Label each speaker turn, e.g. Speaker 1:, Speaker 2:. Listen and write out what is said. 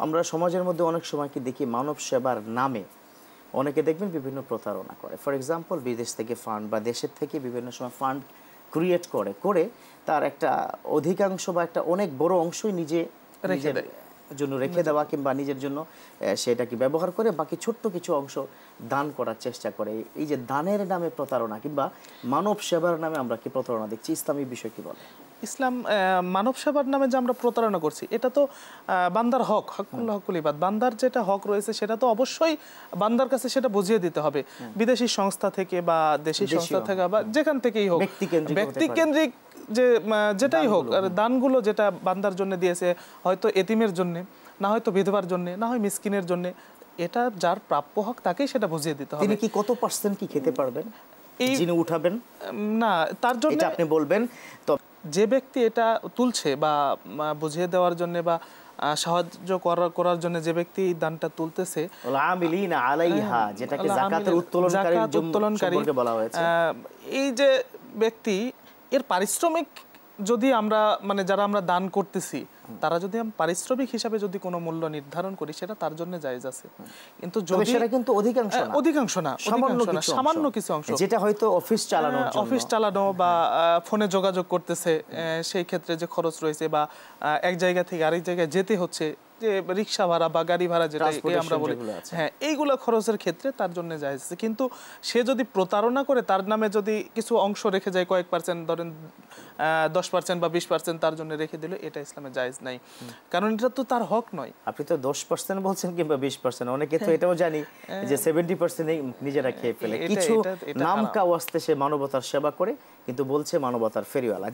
Speaker 1: আমরা সমাজের মধ্যে অনেক সময় কি দেখি মানব সেবার নামে অনেকে দেখবেন বিভিন্ন প্রতারণা করে। ফর এক্সাম্পল, বিদেশ থেকে ফান্ড বা দেশের থেকে বিভিন্ন সময় ফান্ড ক্রিয়েট করে তার একটা অধিকাংশ বা একটা অনেক বড় অংশই নিজের জন্য রেখে দেওয়া কিংবা নিজের জন্য সেটাকে ব্যবহার করে বাকি ছোট্ট কিছু অংশ দান করার চেষ্টা করে। এই যে দানের নামে প্রতারণা কিংবা মানব সেবার নামে আমরা কি প্রতারণা দেখছি, ইসলামী বিষয় কি বলে?
Speaker 2: ইসলাম মানব সেবার নামে যে আমরা প্রতারণা করছি, এটা তো বান্দার হক, হকুল্লাহ হকুল ইবাদ, বান্দার যেটা হক রয়েছে সেটা তো অবশ্যই বান্দার কাছে সেটা বুঝিয়ে দিতে হবে। বিদেশি সংস্থা থেকে বা দেশি সংস্থা থেকে বা যেখান থেকেই হোক, ব্যক্তিকেন্দ্রিক যেটাই হোক, আর দানগুলো যেটা বান্দার জন্য দিয়েছে, হয়তো এতিমের জন্য, না হয়তো বিধবার জন্য, না হয় মিসকিনের জন্য, এটা যার প্রাপ্য হক তাকেই সেটা বুঝিয়ে দিতে হবে।
Speaker 1: তিনি কি কত পার্সেন্ট কি খেতে পারবেন, যিনি উঠাবেন?
Speaker 2: না, তার জন্য
Speaker 1: আপনি বলবেন। তো
Speaker 2: যে ব্যক্তি এটা তুলছে বা বুঝিয়ে দেওয়ার জন্য বা সাহায্য করার জন্য যে ব্যক্তি দানটা তুলতেছে,
Speaker 1: যেটাকে যাকাতের উত্তোলনকারী বলা হয়েছে,
Speaker 2: এই যে ব্যক্তি, এর পারিশ্রমিক যদি আমরা যারা আমরা দান করতেছি তারা যদি পারিশ্রমিক হিসাবে যদি কোনো মূল্য নির্ধারণ করি, সেটা তার জন্য জায়েজ আছে। কিন্তু যদি
Speaker 1: সেটা কিন্তু অধিকাংশ না,
Speaker 2: সামান্য কিছু অংশ,
Speaker 1: যেটা হয়তো অফিস চালানো
Speaker 2: বা ফোনে যোগাযোগ করতেছে, সেই ক্ষেত্রে যে খরচ রয়েছে বা এক জায়গা থেকে আরেক জায়গায় যেতে হচ্ছে, যে রিক্সা ভাড়া বা গাড়ি ভাড়া যেটা আমরা বলি, হ্যাঁ, এইগুলো খরচের ক্ষেত্রে তার জন্য জায়েজ আছে। কিন্তু সে যদি প্রতারণা করে তার নামে যদি কিছু অংশ রেখে যায়, কয়েক পার্সেন্ট, ধরেন 10% বা 20% তার জন্য রেখে দিল, এটা ইসলামে জায়েজ নাই, কারণ এটা তো তার হক নয়।
Speaker 1: আপনি তো 10% বলছেন কিংবা 20%, অনেকে তো এটাও জানি যে 70% নিজেরা খেয়ে ফেলে। কিছু নামকা ওয়াস্তে সে মানবতার সেবা করে, কিন্তু বলছে মানবতার ফেরিওয়ালা।